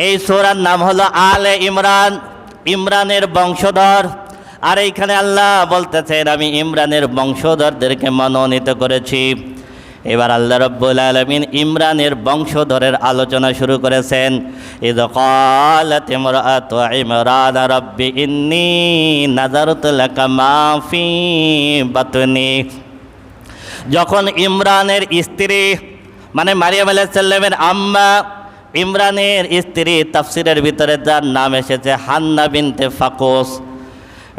এই সূরার নাম হলো আলে ইমরান, ইমরানের বংশধর। আর এইখানে আল্লাহ বলতেছেন আমি ইমরানের বংশধরদেরকে মনোনীত করেছি। এবার আল্লাহ রাব্বুল আলামিন ইমরানের বংশধরের আলোচনা শুরু করেছেন। ইয ক্বালাত ইমরাতু ইমরান রাব্বি ইন্নী নাযারতু লাকা মা ফি বাতনি। যখন ইমরানের স্ত্রী মানে মারিয়াম আলাইহিস সালামের আম্মা, ইমরানের স্ত্রী, তাফসিরের ভিতরে যার নাম এসেছে হান্না বিনতে ফাকুস,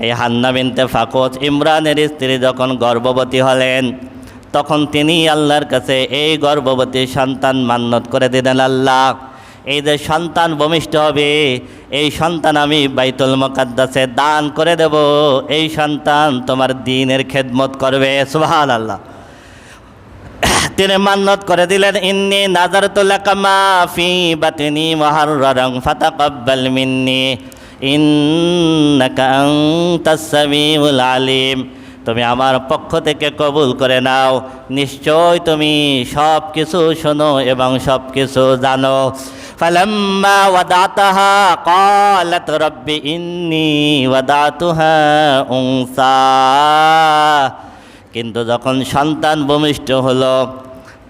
এই হান্না বিনতে ফাকুস ইমরানের স্ত্রী যখন গর্ভবতী হলেন, তখন তিনি আল্লাহর কাছে এই গর্ভবতী সন্তান মান্নত করে দিলেন, আল্লাহ এই যে সন্তান ভূমিষ্ঠ হবে, এই সন্তান আমি বাইতুল মুকাদ্দাসে দান করে দেব, এই সন্তান তোমার দ্বীনের খেদমত করবে। সুবহানাল্লাহ। তিনি মান্নত করে দিলেন, ইন্নী নাযারতু লাকা মা ফি বাতনি মুহাররারান ফাতাকাব্বাল মিন্নি ইন্নাকা আনতাস সামিউল আলিম। তুমি আমার পক্ষ থেকে কবুল করে নাও, নিশ্চয় তুমি সব কিছু শোনো এবং সব কিছু জানো। ফালাম্মা ওয়াদাতাহা ক্বালাত রাব্বি ইন্নী ওয়াদাতুহা উনসা। কিন্তু যখন সন্তান ভূমিষ্ঠ হলো,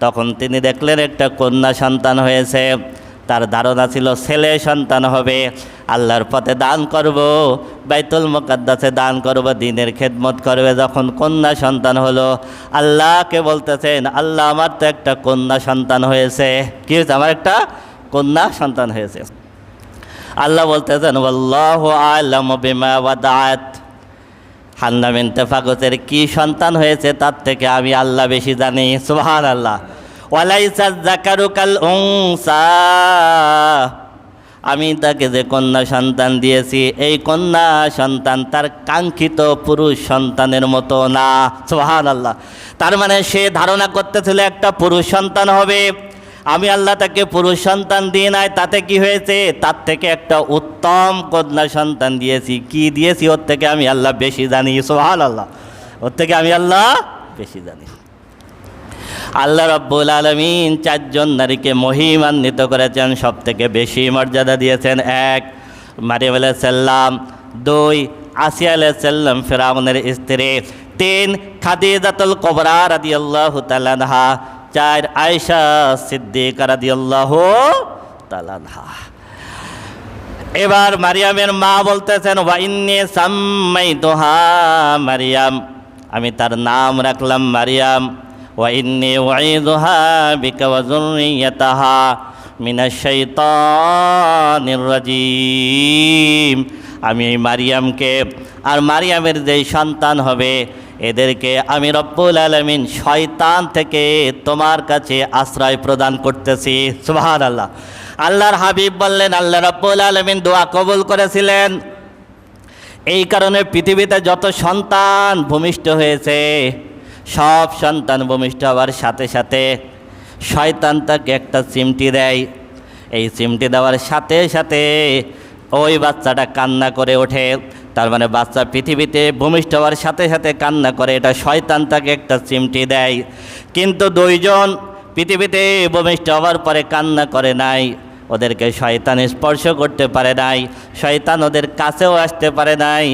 তখন তিনি দেখলেন একটা কন্যা সন্তান হয়েছে। তার ধারণা ছিল ছেলে সন্তান হবে, আল্লাহর পথে দান করব, বাইতুল মুকাদ্দাসে দান করব, দ্বীনের খেদমত করবে। যখন কন্যা সন্তান হলো, আল্লাহকে বলতেছেন, আল্লাহ আমার তো একটা কন্যা সন্তান হয়েছে। কি হয়েছে? আমার একটা কন্যা সন্তান হয়েছে। আল্লাহ বলতেছেন, ওয়াল্লাহু আ'লামু বিমা ওয়াদাআত। হান্না বিনতে ফাকুসের কি সন্তান হয়েছে তার থেকে আমি আল্লাহ বেশি জানি। সুবহানাল্লাহ। ওয়ালাইসা যাকারু কাল উনসা। আমি তাকে যে কন্যা সন্তান দিয়েছি, এই কন্যা সন্তান তার কাঙ্ক্ষিত পুরুষ সন্তানের মতো না। সুবহানাল্লাহ। তার মানে সে ধারণা করতেছিল একটা পুরুষ সন্তান হবে, আমি আল্লাহ তাকে পুরুষ সন্তান দিয়ে নাই, তাতে কি হয়েছে, তার থেকে একটা উত্তম কন্যা সন্তান দিয়েছি। কি দিয়েছি ওর থেকে আমি আল্লাহ বেশি জানি। সুবহানাল্লাহ। ওর থেকে আমি আল্লাহ বেশি জানি। আল্লাহ রাব্বুল আলামিন চারজন নারীকে মহিমান্বিত করেছেন, সব থেকে বেশি মর্যাদা দিয়েছেন। 1 মারিয়াম আলাইহিস সালাম, 2 আসিয়া আলাইহিস সালাম ফিরআউনের স্ত্রী, 3 খাদিজাতুল কুবরা রাদিয়াল্লাহু তাআলা আনহা, 4 আয়েশা সিদ্দিকা রাদিয়াল্লাহু তাআলা আনহা। এবার মারিয়ামের মা বলতেছেন, ওয়া ইন্নী সাম্মাইতুহা মারিয়াম, আমি তার নাম রাখলাম মারিয়াম। ওয়া ইন্নী উঈযুহা বিকা ওয়া যুররিয়াতাহা মিনাশ শাইতানির রাজীম। আমি এই মারিয়ামকে আর মারিয়ামের যেই সন্তান হবে, এদেরকে আমি রব্বুল আলামিন শয়তান থেকে তোমার কাছে আশ্রয় প্রদান করতেছি। সুবহানাল্লাহ। আল্লাহর হাবিব বললেন, আল্লাহ রব্বুল আলামিন দোয়া কবুল করেছিলেন। এই কারণে পৃথিবীতে যত সন্তান ভূমিষ্ঠ হয়েছে, সব সন্তান ভূমিষ্ঠ হওয়ার সাথে সাথে শয়তান তাকে একটা চিমটি দেয়। এই চিমটি দেওয়ার সাথে সাথে ওই বাচ্চাটা কান্না করে ওঠে। তার মানে বাচ্চা পৃথিবীতে ভূমিষ্ঠ হওয়ার সাথে সাথে কান্না করে, এটা শয়তান তাকে একটা চিমটি দেয়। কিন্তু 2 জন পৃথিবীতে ভূমিষ্ঠ হওয়ার পরে কান্না করে নাই, ওদেরকে শয়তান স্পর্শ করতে পারে নাই, শয়তান ওদের কাছেও আসতে পারে নাই।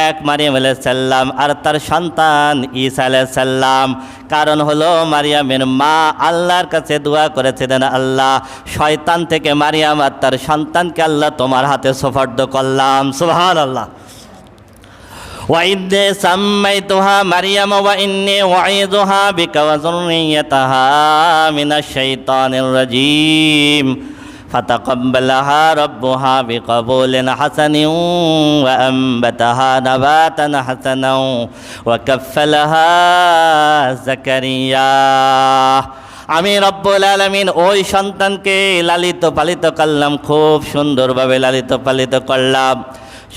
1 মারিয়াম আলাইহিস সালাম আর তার সন্তান ঈসা আলাইহিস সালাম। কারণ হলো মারিয়ামের মা আল্লাহর কাছে দোয়া করেছিলেন, আল্লাহ শয়তান থেকে মারিয়াম আর তার সন্তানকে আল্লাহ তোমার হাতে সুপার্দ করলাম। সুবহানাল্লাহ। ওয়া ইন্নী সাম্মাইতুহা মারিয়াম ওয়া ইন্নী উঈযুহা বিকা ওয়া যুররিয়াতাহা মিনাশ শাইতানির রাজীম। ফাতাকাব্বালাহা রাব্বুহা বিকবুলিন হাসানিন ওয়া আনবাতাহা নাবাতান হাসানান ওয়া কাফফালাহা যাকারিয়া। আমি রব্বুল আলামিন ওই সন্তানকে লালিত পালিত করলাম, খুব সুন্দরভাবে লালিত পালিত করলাম।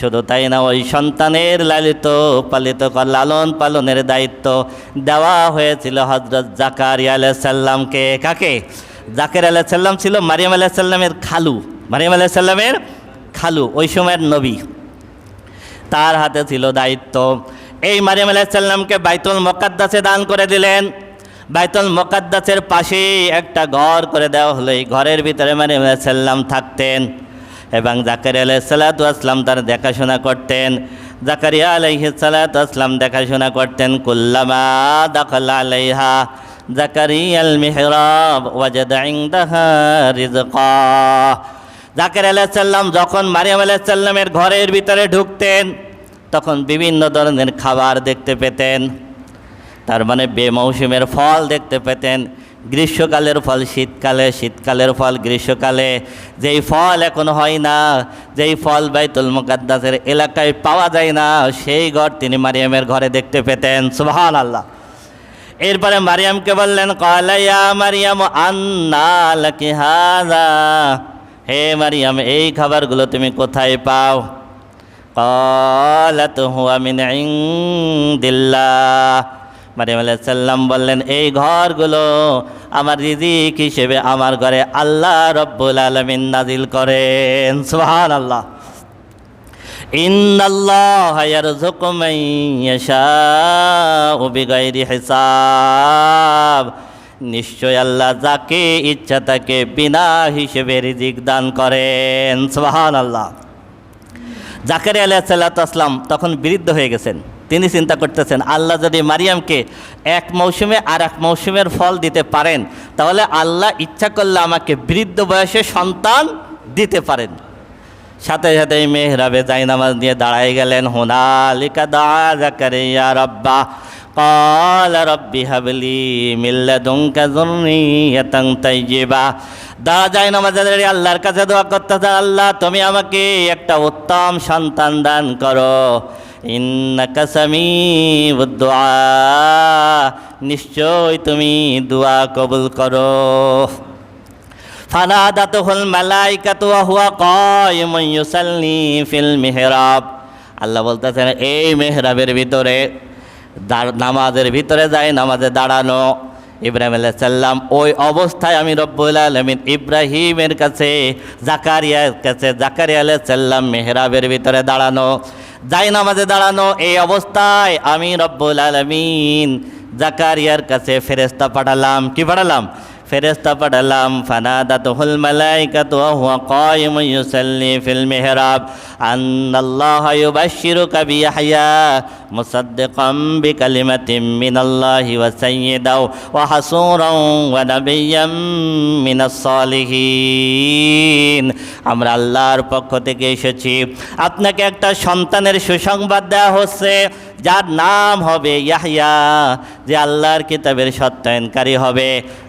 শুধু তাই না, ওই সন্তানের লালিত পালিত লালন পালনের দায়িত্ব দেওয়া হয়েছিল হযরত জাকারিয়া আলাইহিস সালামকে। কাকে? জাকারিয়া আলাইহিস সালাম ছিল মারিয়াম আলাইহিস সালামের খালু, মারিয়াম আলাইহিস সালামের খালু, ওই সময়ের নবী। তার হাতে ছিল দায়িত্ব। এই মারিয়াম আলাইহিস সালামকে বাইতুল মুকাদ্দাসে দান করে দিলেন। বাইতুল মুকাদ্দাসের পাশে একটা ঘর করে দেওয়া হলো। এই ঘরের ভিতরে মারিয়াম আলাইহিস সালাম থাকতেন। এবং জাকারিয়া আলাইহিস সালাতু ওয়াস সালাম তার দেখাশোনা করতেন। জাকারিয়া আলাইহিস সালাতু ওয়াস সালাম দেখাশোনা করতেন। কুল্লামা দাখালা আলাইহা জাকারিয়াল মিহরাব ওয়াজাদা ইনদাহা রিজকা। জাকারিয়া আলাইহিস সালাম যখন মারিয়াম আলাইহিস সালামের ঘরের ভিতরে ঢুকতেন তখন বিভিন্ন ধরনের খাবার দেখতে পেতেন, তার মানে বেমৌসুমের ফল দেখতে পেতেন। গ্রীষ্মকালের ফল শীতকালে, শীতকালের ফল গ্রীষ্মকালে। যেই ফল এখন হয় না, যেই ফল বাইতুল মুকাদ্দাসের এলাকায় পাওয়া যায় না, সেই ঘর তিনি মারিয়ামের ঘরে দেখতে পেতেন। সুবহানাল্লাহ। এরপরে মারিয়ামকে বললেন, ক্বালা ইয়া মারিয়াম আন্না লাকি হাযা, হে মারিয়াম এই খাবারগুলো তুমি কোথায় পাও? ক্বালাত হুয়া মিন ইনদিল্লাহ, মারিয়াম আলাইহিস সালাম বললেন এই ঘরগুলো আমার রিজিক হিসেবে আমার ঘরে আল্লাহ রব্বুল আলামিন নাজিল করেন। সুবহানাল্লাহ। ইন্নাল্লাহা ইয়ারযুকু মান ইয়াশাউ বিগাইরি হিসাব, নিশ্চয় আল্লাহ যাকে ইচ্ছা তাকে বিনা হিসেবে রিজিক দান করেন। সুবহানাল্লাহ। জাকারিয়া আলাইহিস সালাতু ওয়াস সালাম তখন বৃদ্ধ হয়ে গেছেন। তিনি চিন্তা করতেছেন আল্লাহ যদি মারিয়ামকে এক মৌসুমে আর এক মৌসুমের ফল দিতে পারেন তাহলে আল্লাহ ইচ্ছা করলে আমাকে বৃদ্ধ বয়সে সন্তান দিতে পারেন। সাথে সাথে মেহরাবে জায়নামাজ নিয়ে দাঁড়ায় গেলেন। হুনালিকা দাআ জাকারিয়া রাব্বা ক্বালা রাব্বি হাবলি মিন লাদুনকা যুররিয়াতান তাইয়্যিবা। দাঁড়া জায়নামাজে দাঁড়িয়ে আল্লাহর কাছে দোয়া করতেছেন, আল্লাহ তুমি আমাকে একটা উত্তম সন্তান দান করো। ইন্নাকা সামিউদ দুআ, নিশ্চয় তুমি দোয়া কবুল করো। ফানাদাতুহুল মালাইকাতু ওয়া হুয়া কায়িমুন ইউসাল্লি ফিল মিহরাব। আল্লাহ বলতেছেন এই মেহরাবের ভিতরে নামাজের ভিতরে যায় নামাজে দাঁড়ানো ইব্রাহিম আলাইহিস সালাম ওই অবস্থায় আমি রব্বুল আলামিন ইব্রাহিমের কাছে জাকারিয়া আলাইহিস সালাম মেহরাবের ভিতরে দাঁড়ানো, যাই নামাজে দাঁড়ানো এই অবস্থায় আমি রব্বুল আলামিন জাকারিয়ার কাছে ফেরেশতা পাঠালাম। কি পাঠালাম? ফেরেশতা পাঠালাম। ফানাদাতুহুল মালাইকাতু ওয়া হুয়া কায়িমুন ইউসাল্লি ফিল মিহরাব আন্নাল্লাহা ইউবাশশিরুকা বিয়াহইয়া মুসাদ্দিকাম বিকালিমাতিন মিনাল্লাহি ওয়া সাইয়্যিদাও ওয়া হাসূরাও ওয়া নাবিয়্যাম মিনাস সালিহিন। আমরা আল্লাহর পক্ষ থেকে এসেছি, আপনাকে একটা সন্তানের সুসংবাদ দেওয়া হচ্ছে যার নাম হবে ইয়াহইয়া, যে আল্লাহর কিতাবের সত্যায়নকারী হবে,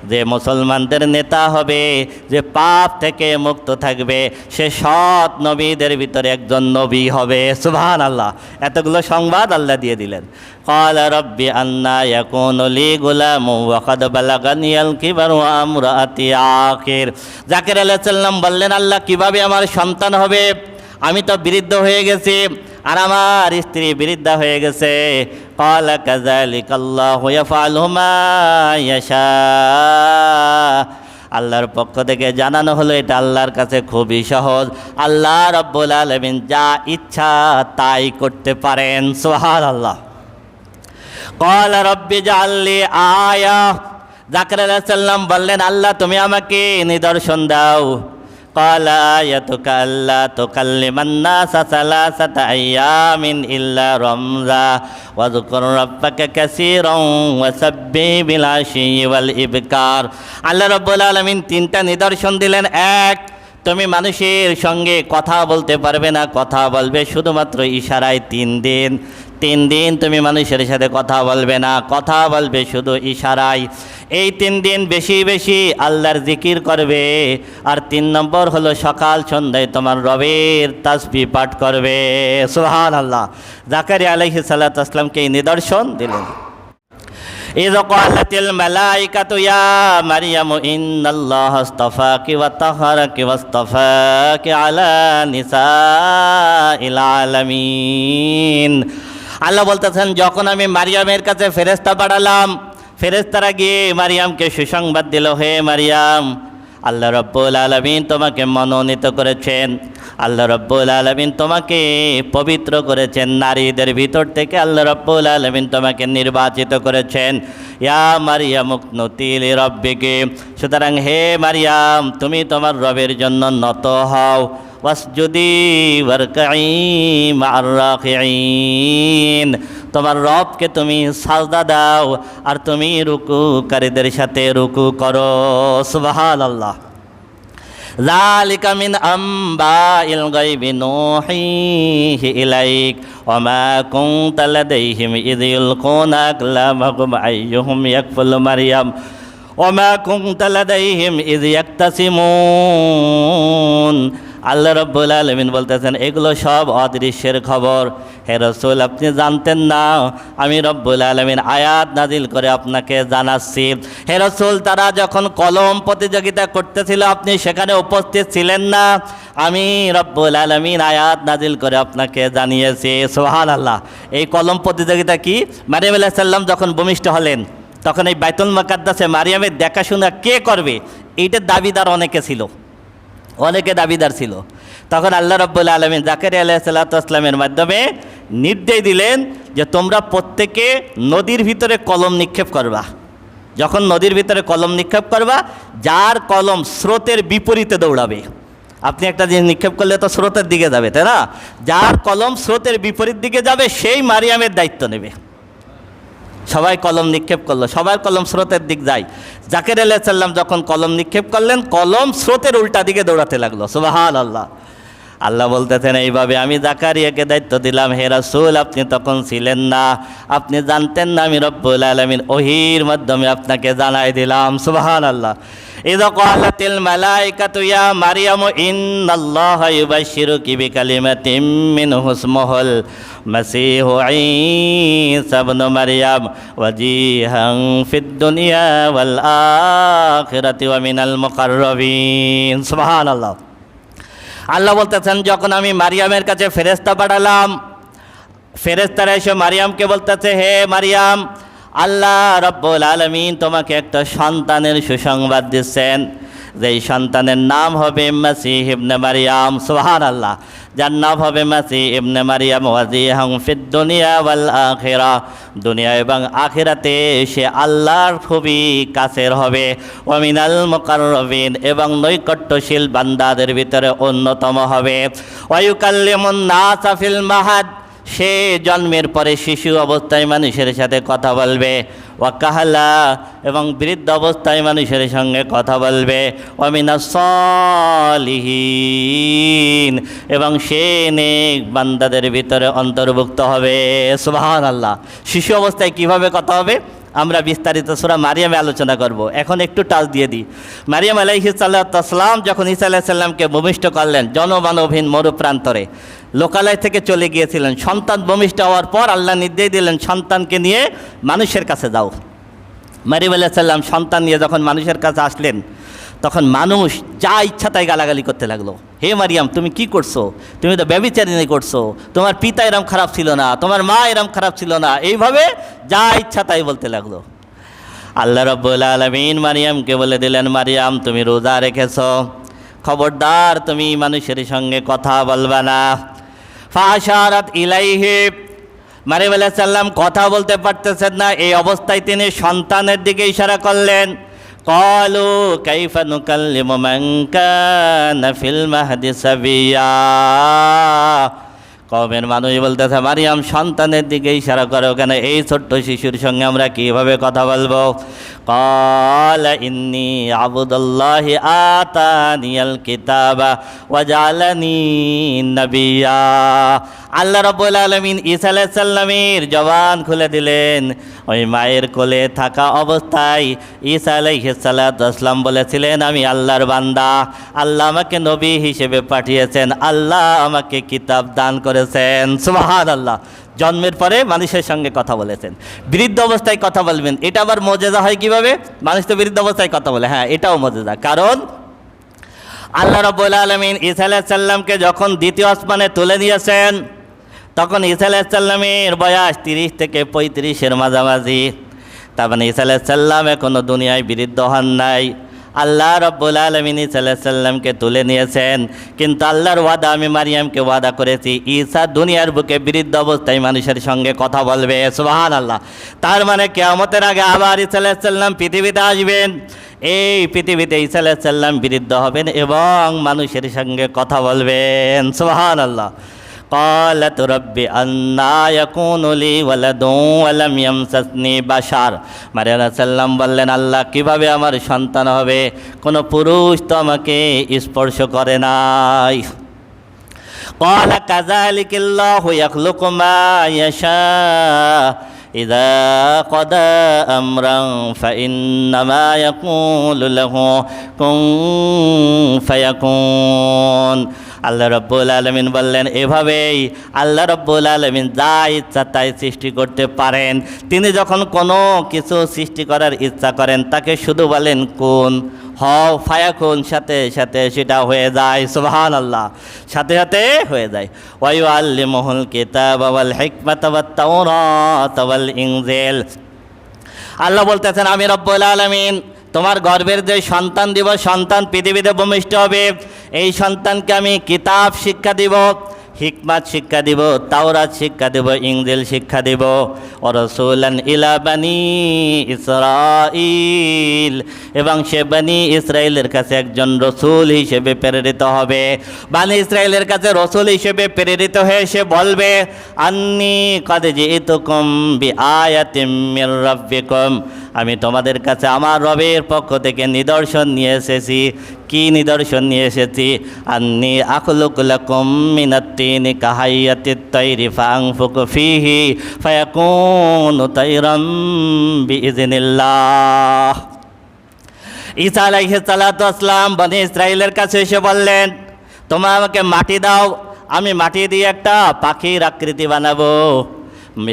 যে মুসলমানদের নেতা হবে, যে পাপ থেকে মুক্ত থাকবে, সে সৎ নবীদের ভিতরে একজন নবী হবে। সুবহানাল্লাহ। এতগুলো সংবাদ আল্লাহ দিয়ে দিলেন। ক্বালা রাব্বি আন্না ইয়াকুনু লি গুলামু ওয়া ক্বাদ বালাগানিয়াল কিবারু ওয়া আমরাতি আখির। জাকারিয়া আলাইহিস সালাম বললেন আল্লাহ কিভাবে আমার সন্তান হবে, আমি তো বৃদ্ধ হয়ে গেছি আর আমার স্ত্রী বৃদ্ধা হয়ে গেছে। ক্বালা কাযালিকাল্লাহু ইয়াফআলু মা ইয়াশা। আল্লাহর পক্ষ থেকে জানানো হলো এটা আল্লাহর কাছে খুবই সহজ, আল্লাহ রাব্বুল আলামিন যা ইচ্ছা তাই করতে পারেন। সুবহানাল্লাহ। ক্বালা রাব্বি জাআললি আয়া। জাকারিয়া আলাইহিস সালাম বললেন আল্লাহ তুমি আমাকে নিদর্শন দাও। ক্বালা আয়াতুকা আল্লা তুকাল্লিমান নাসা সালাসাতা আইয়ামিন ইল্লা রামজা ওয়াযকুর রাব্বাকা কাসীরান ওয়াসাব্বিহ বিল আশিয়্যি ওয়াল ইবকার। আল্লাহ রাব্বুল আলামিন তিনটা নিদর্শন দিলেন। এক, তুমি মানুষের সঙ্গে কথা বলতে পারবে না, কথা বলবে শুধুমাত্র ইশারায়। 3 দিন তুমি মানুষের সাথে কথা বলবে না, কথা বলবে শুধু ইশারায়। এই 3 দিন বেশি বেশি আল্লাহর জিকির করবে। আর 3 নম্বর হলো সকাল সন্ধ্যায় তোমার রবের তাসবিহ পাঠ করবে। সুবহানাল্লাহ। জাকারিয়া আলাইহিস সালাতু ওয়াস সালামকে এই নিদর্শন দিলেন। إذ قالت الملائكة يا مريم إن الله اصطفاك وطهرك واصطفاك على نساء العالمين। আল্লাহ বলতেছেন যখন আমি মারিয়ামের কাছে ফেরেশতা পাঠালাম, ফেরেশতারা গিয়ে মারিয়ামকে সুসংবাদ দিল, হে মারিয়াম আল্লাহ রাব্বুল আলামিন তোমাকে মনোনীত করেছেন, আল্লাহ রাব্বুল আলামিন তোমাকে পবিত্র করেছেন, নারীদের ভিতর থেকে আল্লাহ রাব্বুল আলামিন তোমাকে নির্বাচিত করেছেন। ইয়া মারিয়াম উকনুতি লিরাব্বিকি, সুতরাং হে মারিয়াম তুমি তোমার রবের জন্য নত হও। ওয়াসজুদি ওয়ারকাই মা'আর রাকিঈন, তোমার রবকে তুমি সাজদা দাও আর তুমি রুকুকারীদের সাথে রুকু করো। সুবহানাল্লাহ। যালিকা মিন আম্বাইল গায়বি নূহিহি ইলাইক ওয়া মা কুনতা লাদাইহিম ইয ইলকুনা আকলামাহুম আইয়ুহুম ইয়াকফুলু মারইয়াম ওয়া মা কুনতা লাদাইহিম ইয ইয়াকতাসিমুন। আল্লাহ রাব্বুল আলামিন বলতেছেন এগুলো সব অদৃশ্যের খবর, হে রাসূল আপনি জানতেন না, আমি রব্বুল আলামিন আয়াত নাজিল করে আপনাকে জানাচ্ছি। হে রাসূল তারা যখন কলম প্রতিযোগিতা করতেছিল আপনি সেখানে উপস্থিত ছিলেন না, আমি রব্বুল আলামিন আয়াত নাজিল করে আপনাকে জানিয়েছি। সুবহানাল্লাহ। এই কলম প্রতিযোগিতা কি? মারিয়াম আলাইহিস সালাম যখন ভূমিষ্ঠ হলেন তখন এই বাইতুল মুকাদ্দাসে মারিয়ামের দেখাশোনা কে করবে, এইটার দাবিদার অনেকে ছিল, অনেকে দাবিদার ছিল। তখন আল্লাহ রাব্বুল আলামিন জাকারিয়া আলাইহিস সালাতু ওয়াস সালামের মাধ্যমে নির্দেশ দিলেন যে তোমরা প্রত্যেকে নদীর ভিতরে কলম নিক্ষেপ করবা। যখন নদীর ভিতরে কলম নিক্ষেপ করবা, যার কলম স্রোতের বিপরীতে দৌড়াবে, আপনি একটা জিনিস নিক্ষেপ করলে তো স্রোতের দিকে যাবে, তাই না? যার কলম স্রোতের বিপরীত দিকে যাবে সেই মারিয়ামের দায়িত্ব নেবে। সবাই কলম নিক্ষেপ করলো, সবার কলম স্রোতের দিক যায়। জাকারিয়া আলাইহিস সালাম যখন কলম নিক্ষেপ করলেন, কলম স্রোতের উল্টা দিকে দৌড়াতে লাগলো। সুবহানাল্লাহ। আল্লাহ বলতেছেন এইভাবে আমি জাকারিয়াকে দায়িত্ব দিলাম, হে রাসূল আপনি তখন ছিলেন না, আপনি জানতেন না, আমি রব্বুল আলামিন ওহীর মাধ্যমে আপনাকে জানাই দিলাম। সুবহানাল্লাহ। ইযা ক্বালাতিল মালায়েকাতু ইয়া মারইয়ামু ইন্নাল্লাহা ইউবাশশিরুকি বিকালিমাতিম মিনহু ইসমুহুল মাসীহু ঈসা ইবনু মারইয়াম ওয়াজিহান ফিদ দুনিয়া ওয়াল আখিরাতি ওয়া মিনাল মুকাররাবিন। সুবহানাল্লাহ। আল্লাহ বলতেছেন যখন আমি মারিয়ামের কাছে ফেরেশতা পাঠালাম, ফেরেশতারা এসে মারিয়ামকে বলতেছে হে মারিয়াম, আল্লাহ রাব্বুল আলামিন তোমাকে একটা সন্তানের সুসংবাদ দিচ্ছেন, যেই সন্তানের নাম হবে মাসীহ ইবনে মারিয়াম। সুবহানাল্লাহ। যার নাম হবে মাসীহ ইবনে মারিয়াম ওয়াজিহান ফিদ দুনিয়া ওয়াল আখিরা, দুনিয়া এবং আখিরাতে সে আল্লাহর খুবই কাছের হবে, ওয়া মিনাল মুকাররাবিন এবং নৈকট্যশীল বান্দাদের ভিতরে অন্যতম হবে, ওয়া ইউকাল্লিমুন নাসা ফিল মাহাদ, সে জন্মের পরে শিশু অবস্থায় মানুষের সাথে কথা বলবে, ওয়া কাহালা এবং বৃদ্ধ অবস্থায় মানুষের সঙ্গে কথা বলবে, ওয়া মিনাস সালিহিন এবং সে নেক বান্দাদের ভিতরে অন্তর্ভুক্ত হবে। সুবহানাল্লাহ। শিশু অবস্থায় কিভাবে কথা হবে আমরা বিস্তারিত সূরা মারিয়ামে আলোচনা করব। এখন একটু টাচ দিয়ে দিই। মারিয়াম আলাইহিস সালাম যখন ঈসা আলাইহিস সালামকে ভূমিষ্ঠ করলেন জনমানবহীন মরুপ্রান্তরে, লোকালয় থেকে চলে গিয়েছিলেন, সন্তান ভূমিষ্ঠ হওয়ার পর আল্লাহ নির্দেশ দিলেন সন্তানকে নিয়ে মানুষের কাছে যাও। মারিয়াম আলাইহিস সালাম সন্তান নিয়ে যখন মানুষের কাছে আসলেন তখন মানুষ যা ইচ্ছা তাই গালাগালি করতে লাগলো, হে মারিয়াম তুমি কি করছো, তুমি তো ব্যভিচারিণী করছো, তোমার পিতা এরম খারাপ ছিল না, তোমার মা এরম খারাপ ছিল না, এইভাবে যা ইচ্ছা তাই বলতে লাগলো। আল্লাহ রাব্বুল আলামিন মারিয়ামকে বলে দিলেন মারিয়াম তুমি রোজা রেখেছো, খবরদার তুমি মানুষের সঙ্গে কথা বলবা না। ফাশারাত ইলাইহি, মারিয়াম আলাইহিস সালাম কথা বলতে পারতেছেন না, এই অবস্থায় তিনি সন্তানের দিকে ইশারা করলেন। ক্বালু কাইফা নুকাল্লিমু মান কানা ফিল মাহদি সাবিয়্যা, কওমের মানুষ বলতেছে মারিয়াম সন্তানের দিকে ইশারা করো কেন, এই ছোট্ট শিশুর সঙ্গে আমরা কিভাবে কথা বলবো। ক্বালা ইন্নী আবদুল্লাহি আতানিয়াল কিতাবা ওয়া জাআলানি নাবিয়্যা। আল্লাহ রাব্বুল আলামিন ঈসা আলাইহিস সালামের জবান খুলে দিলেন। ওই মায়ের কোলে থাকা অবস্থায় ঈসা আলাইহিস সালাম বলেছিলেন আমি আল্লাহর বান্দা, আল্লাহ আমাকে নবী হিসেবে পাঠিয়েছেন, আল্লাহ আমাকে কিতাব দান করেছেন। সুবহানাল্লাহ। জন্মের পরে মানুষের সঙ্গে কথা বলেছেন, বৃদ্ধ অবস্থায় কথা বলবেন, এটা আবার মজেজা হয় কিভাবে? মানুষ তো বৃদ্ধ অবস্থায় কথা বলে, হ্যাঁ এটাও মজেজা, কারণ আল্লাহ রাব্বুল আলামিন ঈসা আলাইহিস সালামকে যখন দ্বিতীয় আসমানে তুলে নিয়েছেন তখন ঈসা আলাইহিস সালামের বয়স 30 থেকে 35-এর মাঝামাঝি। তার মানে ঈসা আলাইহিস সালাম এখনও দুনিয়ায় বৃদ্ধ হন নাই। আল্লাহ রাব্বুল আলামিন ঈসা আলাইহিস সালামকে তুলে নিয়েছেন, কিন্তু আল্লাহর ওয়াদা আমি মারিয়ামকে ওয়াদা করেছি ঈসা দুনিয়ার বুকে বৃদ্ধ অবস্থায় মানুষের সঙ্গে কথা বলবে। সুবহানাল্লাহ। তার মানে কিয়ামতের আগে আবার ঈসা আলাইহিস সালাম পৃথিবীতে আসবেন এই পৃথিবীতে ঈসা আলাইহিস সালাম বিরুদ্ধ হবেন এবং মানুষের সঙ্গে কথা বলবেন। সুবহানাল্লাহ। قالت رب أنى يكون لي ولد ولم يمسسني بشر। মারিয়াম আলাইহিস সালাম বললেন, আল্লাহ কিভাবে আমার সন্তান হবে, কোনো পুরুষ তো আমাকে স্পর্শ করে নাই। قال كذلك الله يخلق ما يشاء إذا قضى أمرا فإنما يقول له كن فيكون। আল্লাহ রব্বুল আলামিন বললেন, এভাবেই আল্লাহ রব্বুল আলামিন যা ইচ্ছা তাই সৃষ্টি করতে পারেন। তিনি যখন কোনো কিছু সৃষ্টি করার ইচ্ছা করেন তাকে শুধু বলেন কুন, হও, ফায়াকুন, সাথে সাথে সেটা হয়ে যায়। সুবহানাল্লাহ, সাথে সাথে হয়ে যায়। ওয়া ইউআল্লিমুহুল কিতাবা ওয়াল হিকমাতা ওয়াত তাওরাতা ওয়াল ইনজিল। আল্লাহ বলতেছেন, আমি রব্বুল আলামিন তোমার গর্ভের যে সন্তান দিব, সন্তান পৃথিবীতে ভূমিষ্ঠ হবে, এই সন্তানকে আমি কিতাব শিক্ষা দিব, হিকমাত শিক্ষা দিব, তাওরাত শিক্ষা দিব, ইনজিল শিক্ষা দিব। ও রাসূলান ইলা বানি ইসরাঈল, এবং সে বানি ইসরায়েলের কাছে একজন রসুল হিসেবে প্রেরিত হবে। বানি ইসরায়েলের কাছে রসুল হিসেবে প্রেরিত হয়ে সে বলবে, আন্নী কদ জিতুকুম বিআয়াতিম মির রাব্বিকুম, আমি তোমাদের কাছে আমার রবের পক্ষ থেকে নিদর্শন নিয়ে এসেছি। কি নিদর্শন নিয়ে এসেছি? আন্নী আখলুকু লাকুম মিনাত তিনি কাহাইয়াতিত তাইরি ফাআনফুকু ফীহি ফায়াকুনু তাইরাম বিইজনিল্লাহ। ঈসা আলাইহিস সালাতু ওয়াসসালাম বনি ইসরাইলের কাছে এসে বললেন, তোমরা আমাকে মাটি দাও, আমি মাটি দিয়ে একটা পাখির আকৃতি বানাবো।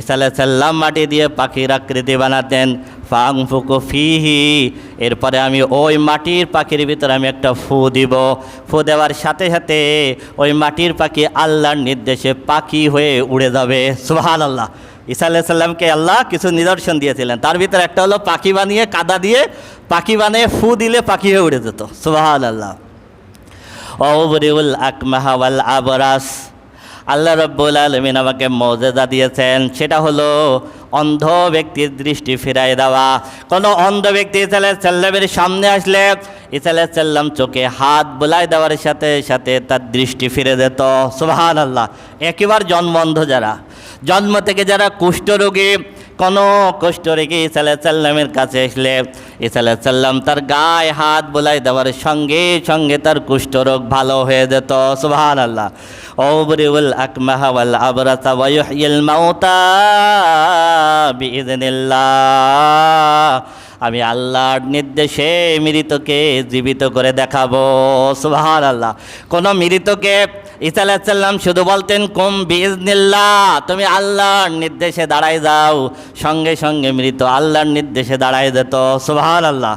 ঈসা আলাইহিস সালাম মাটি দিয়ে পাখির আকৃতি বানাতেন। ফাআনফুকু ফীহি, এরপরে আমি ওই মাটির পাখির ভিতরে আমি একটা ফু দিব। ফু দেওয়ার সাথে সাথে ওই মাটির পাখি আল্লাহর নির্দেশে পাখি হয়ে উড়ে যাবে। সুবহানাল্লাহ। ঈসা আলাইহিস সালামকে আল্লাহ কিছু নিদর্শন দিয়েছিলেন, তার ভিতরে একটা হলো পাখি বানিয়ে, কাদা দিয়ে পাখি বানিয়ে ফু দিলে পাখি হয়ে উড়ে যেত। সুবহানাল্লাহ। ওবরিউল আকমাহা ওয়াল আবরাস, আল্লাহ রব্বুল আলামিন আমাকে মওজেজা দিয়েছেন, সেটা হলো অন্ধ ব্যক্তির দৃষ্টি ফিরাই দেওয়া। কোনো অন্ধ ব্যক্তি ঈসা আলাইহিস সাল্লামের সামনে আসলে ঈসা আলাইহিস সাল্লাম চোখে হাত বুলাই দেওয়ার সাথে সাথে তার দৃষ্টি ফিরে যেত। সুবহানাল্লাহ। একেবারে জন্ম অন্ধ যারা, জন্ম থেকে যারা কুষ্ঠরোগী, কোনো কুষ্ঠরোগী ঈসা আলাইহিস সাল্লামের কাছে আসলে ঈসা আলাইহিস সাল্লাম তার গায়ে হাত বুলাই দেওয়ার সঙ্গে সঙ্গে তার কুষ্ঠরোগ ভালো হয়ে যেত। সুবহানাল্লাহ। ওবরিউল আকমাহা ওয়াল আবরাসা ওয়া ইউহয়িল মাউতা বিইজনিল্লাহ, আমি আল্লাহর নির্দেশে মৃতকে জীবিত করে দেখাবো। সুবহানাল্লাহ। কোন মৃতকে ঈসা আলাইহিস সালাম শুধু বলতেন কুম বিইজনিল্লাহ, তুমি আল্লাহর নির্দেশে দাঁড়ায় যাও, সঙ্গে সঙ্গে মৃত আল্লাহর নির্দেশে দাঁড়ায় যেত। সুবহানাল্লাহ।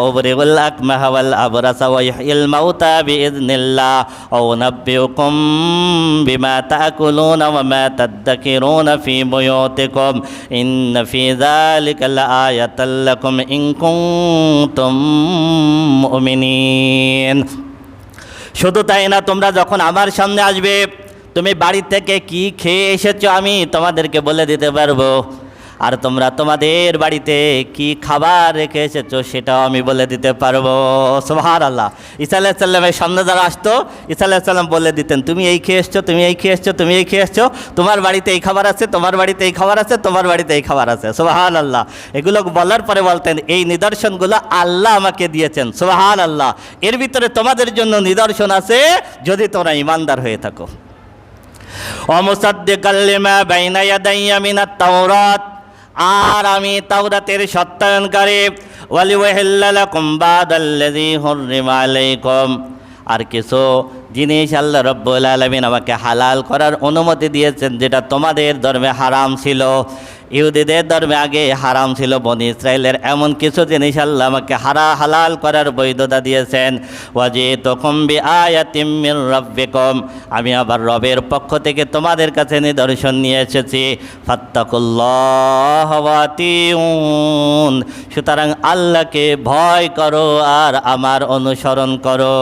ওবরিউল আকমাহা ওয়াল আবরাসা ওয়া ইউহয়িল মাউতা বিইজনিল্লাহ ওয়া নাব্বিউকুম বিমা তাকুলুনা ওয়া মা তাদাক্কিরুনা ফি বুয়ুতিকুম ইন্না ফি যালিকা লাআয়াতাল লাকুম ইন কুনতুম মুমিনিন। শুধু তাই না, তোমরা যখন আমার সামনে আসবে, তুমি বাড়ি থেকে কি খেয়ে এসেছো আমি তোমাদেরকে বলে দিতে পারবো, আর তোমরা তোমাদের বাড়িতে কি খাবার রেখে এসেছো সেটাও আমি বলে দিতে পারবো। সুবহানাল্লাহ। ঈসা আলাইহিস সাল্লামের সামনে যারা আসতো, ঈসা আলাইহিস সাল্লাম বলে দিতেন, তুমি এই খেয়ে এসছো, তুমি এই খেয়ে এসছো, তুমি এই খেয়ে এসছো, তোমার বাড়িতে এই খাবার আছে, তোমার বাড়িতে এই খাবার আছে, তোমার বাড়িতে এই খাবার আছে। সুবহানাল্লাহ। এগুলো বলার পরে বলতেন, এই নিদর্শনগুলো আল্লাহ আমাকে দিয়েছেন। সুবহানাল্লাহ। এর ভিতরে তোমাদের জন্য নিদর্শন আছে যদি তোমরা ঈমানদার হয়ে থাকো। ওয়া মুসাদ্দিকাল লিমা বাইনা ইয়াদাইয়া মিনাত তাওরাত, আর আমি তাওরাতের সত্যায়নকারী। ওয়ালিউহিল্লা লাকুম বাদাল্লাযী হুররিমা আলাইকুম, আর কিছু জিনিস আল্লাহ রব্বুল আলামিন আমাকে হালাল করার অনুমতি দিয়েছেন যেটা তোমাদের ধর্মে হারাম ছিল। ইহুদিদের ধর্মে আগে হারাম ছিল, বনি ইসরায়েলের এমন কিছু জিনিস আল্লাহ আমাকে হালাল করার বৈধতা দিয়েছেন। ওয়াজিতুকুম বিআয়াতিম মির রাব্বিকুম, আমি আবার রবের পক্ষ থেকে তোমাদের কাছে নিদর্শন নিয়ে এসেছি। ফাত্তাকুল্লাহ ওয়া আতিউন, সুতরাং আল্লাহকে ভয় করো আর আমার অনুসরণ করো।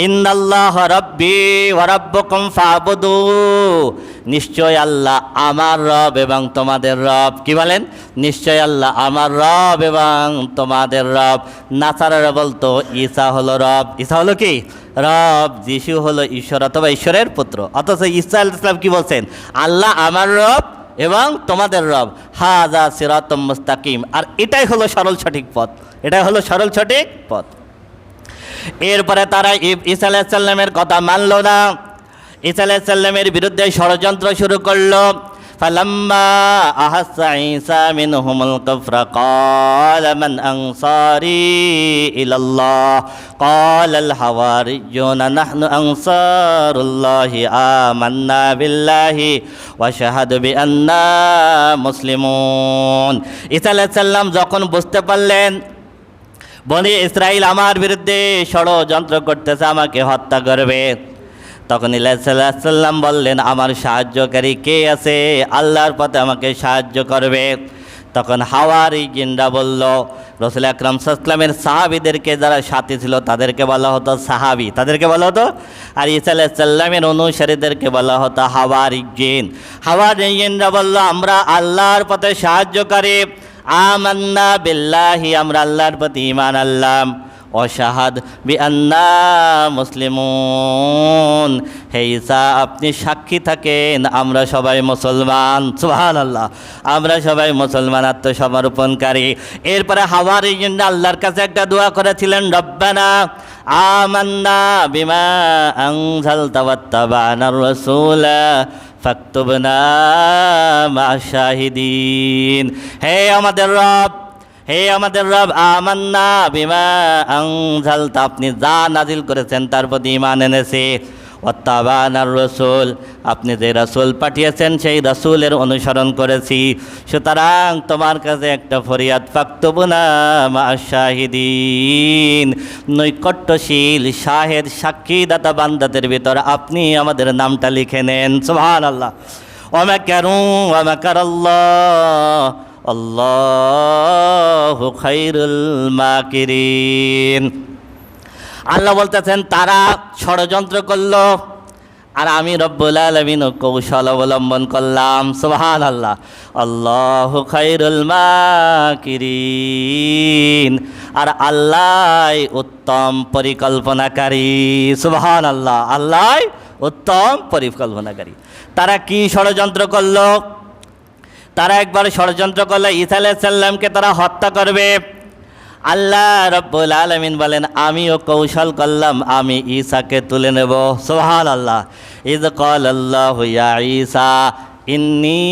ইন্নাল্লাহ রাব্বি ওয়া রাব্বুকুম ফা'বুদু, নিশ্চয় আল্লাহ আমার রব এবং তোমাদের তোমাদের রব। কি বলেন? নিশ্চয় আল্লাহ আমার রব এবং তোমাদের রব। নাসারারা বলতো ঈসা হলো রব। ঈসা হলো কি? রব। যিশু হলো ঈশ্বর অথবা ঈশ্বরের পুত্র। অথচ ঈসা আলাইহিস সালাম কি বলছেন? আল্লাহ আমার রব এবং তোমাদের রব। হাযা সিরাতুম মুস্তাকিম। আর এটাই হলো সরল সঠিক পথ, এটাই হলো সরল সঠিক পথ। এরপরে তারা ঈসা আলাইহিস সালামের কথা মানল না, ঈসা আলাইহিস সালামের বিরুদ্ধে ষড়যন্ত্র শুরু করলো। ফালাম্মা আহাসা ঈসা মিনহুমুল কুফরা ক্বালা মান আনসারি ইলাল্লাহ ক্বালাল হাওয়ারিয়্যুনা নাহনু আনসারুল্লাহি আমান্না বিল্লাহি ওয়া শাহাদু বিআন্না মুসলিমুন। ঈসা আলাইহিস সালাম যখন বুঝতে পারলেন বনি ইসরাইল আমার বিরুদ্ধে ষড়যন্ত্র করতেছে, আমাকে হত্যা করবে, তখন ঈসা আলাইহিস সালাম বললেন আমার সাহায্যকারী কে আছে? আল্লাহর পথে আমাকে সাহায্য করবে। তখন হাওয়ারিয়িনরা বলল, রাসূল আকরাম সাল্লাল্লাহু আলাইহি ওয়াসাল্লামের সাহাবীদেরকে যারা সাথী ছিল তাদেরকে বলা হতো সাহাবী, তাদেরকে বলা হতো, আর ঈসা আলাইহিস সালামের অনুসারীদেরকে বলা হতো হাওয়ারিয়িন। হাওয়ারিয়িনরা বলল আমরা আল্লাহর পথে সাহায্যকারী, আমান্না বিল্লাহি, আমরা আল্লাহর প্রতি ঈমান আনলাম, অশাহাদ বিআন্না মুসলিমুন, হে ঈসা আপনি সাক্ষী থাকেন আমরা সবাই মুসলমান। সুবহানাল্লাহ, আমরা সবাই মুসলমান, আত্মসমর্পণকারী। এরপরে হাওয়ারিয়িনরা আল্লাহর কাছে একটা দোয়া করেছিলেন, রব্বানা আমান্না বিমা আনজালতা ওয়াত্তাবা'নার রাসূলা ফাকতুবনা মা'আশ শাহিদিন। হে আমাদের রব, হে আমাদের রব, আমান্না বিমা আনজালতা, আপনি যা নাজিল করেছেন তার প্রতি ঈমান এনেছি, ওয়াত্তাবা'নার রাসূল, আপনি যে রাসূল পাঠিয়েছেন সেই রাসূলের অনুসরণ করেছি, সুতরাং তোমার কাছে একটা ফরিয়াদ, ফাকতুবনা মা'আশ শাহিদিন, নৈকট্যশীল শাহেদ সাক্ষীদাতা বান্দাদের ভিতর আপনি আমাদের নামটা লিখে নেন। সুবহানাল্লাহ। ওয়া মাকারু ওয়া মাকারাল্লাহ আল্লাহু খায়রুল মাকিরিন। আল্লাহ বলতেছেন তারা ষড়যন্ত্র করলো আর আমি রব্বুল আলামিন কৌশল অবলম্বন করলাম। সুবহানাল্লাহ। আল্লাহু খায়রুল মাকিরিন, আর আল্লাহ উত্তম পরিকল্পনাকারী। সুবহানাল্লাহ, আল্লাহ উত্তম পরিকল্পনাকারী। তারা কি ষড়যন্ত্র করলো? তারা একবার ষড়যন্ত্র করলো ঈসা আলাইহিস সালামকে তারা হত্যা করবে। আল্লাহ রব্বুল আলামিন বলেন আমিও কৌশল করলাম, আমি ঈসাকে তুলে নেব। সুবহানাল্লাহ। ইয ক্বালাল্লাহু ইয়া ঈসা ইন্নী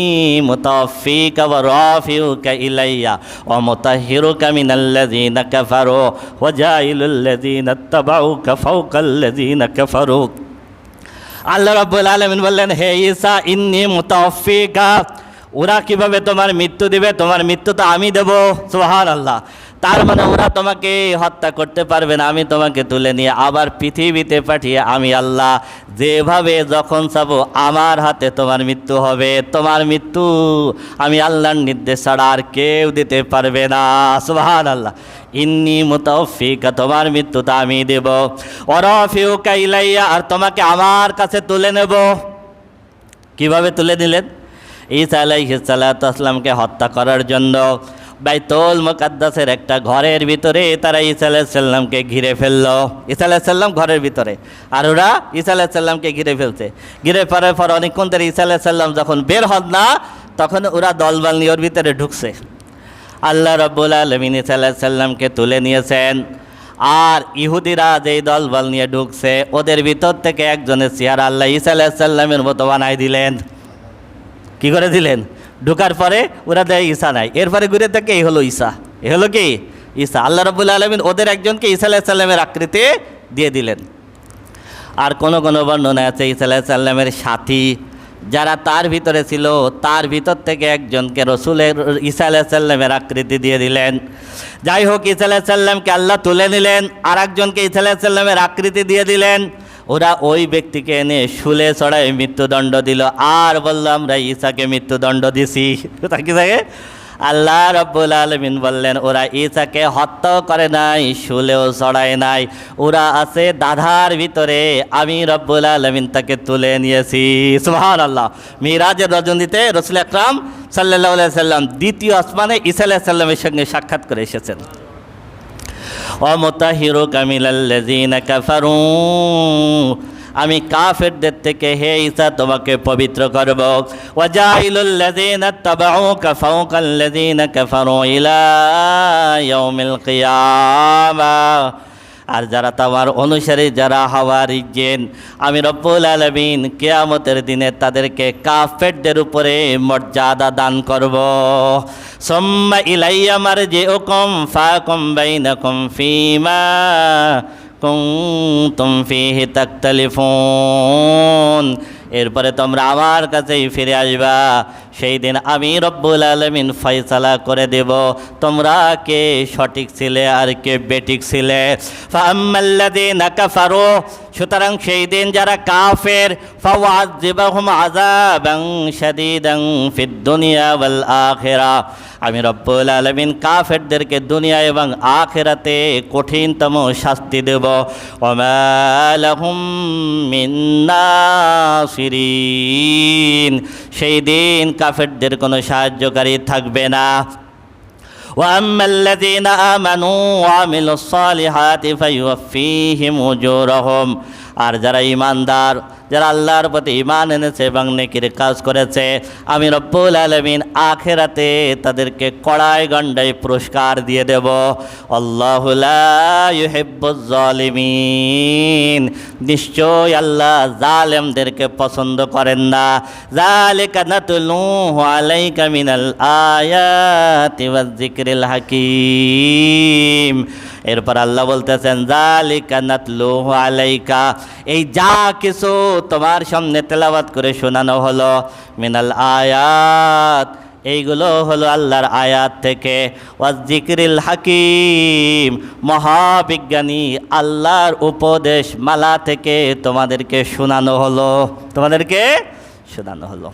মুতাওয়াফফিকা ওয়া রাফিউকা ইলাইয়া ওয়া মুতাহহিরুকা মিনাল্লাযীনা কাফারু ওয়া জাইলুল্লাযীনা ইত্তাবাউকা ফাওকাল্লাযীনা কাফারু। আল্লাহ রব্বুল আলামিন বললেন হে ঈসা ইন্নী মুতাওয়াফফিকা, ওরা কিভাবে তোমার মৃত্যু দিবে? তোমার মৃত্যু তো আমি দেব। সুবহানাল্লাহ। তার মানে ওরা তোমাকে হত্যা করতে পারবে না, আমি তোমাকে তুলে নিয়ে আবার পৃথিবীতে পাঠিয়ে আমি আল্লাহ যেভাবে যখন চাবো আমার হাতে তোমার মৃত্যু হবে। তোমার মৃত্যু আমি আল্লাহর নির্দেশ ছাড়া আর কেউ দিতে পারবে না। সুবহানাল্লাহ। ইন্নী মুতাওয়াফফিকা, তোমার মৃত্যু তো আমি দেব, ওয়া রাফিউকা ইলাইয়া, আর তোমাকে আমার কাছে তুলে নেব। কিভাবে তুলে নিলেন? ঈসা আলাইহিস সালাতু ওয়াস সালামকে হত্যা করার জন্য বাইতুল মুকাদ্দাসের একটা ঘরের ভিতরে তারা ঈসা আলাইহিস সালামকে ঘিরে ফেললো। ঈসা আলাইহিস সালাম ঘরের ভিতরে, আর ওরা ঈসা আলাইহিস সালামকে ঘিরে ফেলছে। ঘিরে ফেলার পর অনেকক্ষণ ধরে ঈসা আলাইহিস সালাম যখন বের হন না, তখন ওরা দলবল নিয়ে ওর ভিতরে ঢুকছে। আল্লাহ রাব্বুল আলামিন ঈসা আলাইহিস সালামকে তুলে নিয়েছেন। আর ইহুদিরা যেই দলবল নিয়ে ঢুকছে ওদের ভিতর থেকে একজনের চেহারা আল্লাহ ঈসা আলাইহিস সালামের মতো বানাই দিলেন। কি করে দিলেন? ঢোকার পরে ওরা দেয় ঈসা নাই, এরপরে ঘুরে দেখে এই হলো ঈসা, এ হলো কি ঈসা। আল্লাহ রাব্বুল আলামিন ওদের একজনকে ঈসা আলাইহিস সালামের আকৃতি দিয়ে দিলেন। আর কোনো কোনো বর্ণনা আছে ঈসা আলাইহিস সালামের সাথী যারা তার ভিতরে ছিল তার ভিতর থেকে একজনকে রসুলের ঈসা আলাইহিস সালামের আকৃতি দিয়ে দিলেন। যাই হোক, ঈসা আলাইহিস সালামকে আল্লাহ তুলে নিলেন, আর একজনকে ঈসা আলাইহিস সালামের আকৃতি দিয়ে দিলেন। ওরা ওই ব্যক্তিকে এনে শুলে চড়ায় মৃত্যুদণ্ড দিল, আর বলল আমরা ঈসাকে মৃত্যুদণ্ড দিছি। তাকে আল্লাহ রাব্বুল আলামিন বললেন ওরা ঈসাকে হত্যা করে নাই, শুলেও চড়ায় নাই, ওরা আছে দাধার ভিতরে, আমি রব্বুল আলামিন তাকে তুলে নিয়েছি। সুবহানাল্লাহ। মিরাজের রজনীতে রাসূল আকরাম সাল্লাল্লাহু আলাইহি সাল্লাম দ্বিতীয় আসমানে ঈসা আলাইহিস সালামের সঙ্গে সাক্ষাৎ করে এসেছেন। ওয়ামুতাহিরুকা মিনাল্লাযীনা কাফারু, আমি কাফেরদের থেকে হে ঈসা তোমাকে পবিত্র করব। ওয়াজাইলুল্লাযীনা তাবাউকা ফাওকাল্লাযীনা কাফারু ইলা ইয়াউমিল কিয়ামাহ, আর যারা তোমার অনুসারী যারা হাওয়ারিজিন, আমি রব্বুল আলামিন কিয়ামতের দিনে তাদেরকে কাফেরদের উপরে মর্যাদা দান করব। সুম্মা ইলাইয়া মারজিউকুম ফাকুম বাইনাকুম ফীমা কুনতুম ফীহি তাখতালিফুন, এরপরে তোমরা আমার কাছেই ফিরে আসবা, সেই দিন আমি রব্বুল আলামিন ফয়সালা করে দেব তোমরা কে সঠিক ছিলে আর কে বেঠিক ছিলে। ফাআম্মাল্লাযীনা কাফারু, সুতরাং সেই দিন যারা কাফের, ফাউআযিবুহুম আযাবান শাদীদান ফিদ দুনিয়া ওয়াল আখিরা, আমি রব্বুল আলামিন কাফেরদেরকে দুনিয়া এবং আখিরাতে কঠিনতম শাস্তি দেব। ওয়ামা লাহুম মিন নাসিরিন, সেই দিন কাফেরদের কোনো সাহায্যকারী থাকবে না। ওয়াম্মাল্লাযীনা আমানু ওয়া আমিলুস সালিহাতি ফায়ুওয়াফফীহিম উজুরাহুম, আর যারা ঈমানদার, যারা আল্লাহর প্রতি ঈমান এনেছে এবং নেকির কাজ করেছে, আমি রব্বুল আলামিন আখিরাতে তাদেরকে কড়াই গণ্ডায় পুরস্কার দিয়ে দেব। আল্লাহু লা ইউহিব্বুজ জালিমিন, নিশ্চয় আল্লাহ জালেমদেরকে পছন্দ করেন না। যালিকা নাতলুহু আলাইকা মিনাল আয়াতি ওয়াজ যিকরিল হাকীম, এরপর আল্লাহ বলতেছেন যালিকা নাতলুহু আলাইকা, এই যা কিছু তোমার সামনে তেলাওয়াত করে শোনানো হলো, মিনাল আয়াত, এইগুলো হলো আল্লাহর আয়াত থেকে, ওয়াজ যিকরিল হাকীম, মহাবিজ্ঞানী আল্লাহর উপদেশ মালা থেকে তোমাদেরকে শোনানো হলো, তোমাদেরকে শোনানো হলো।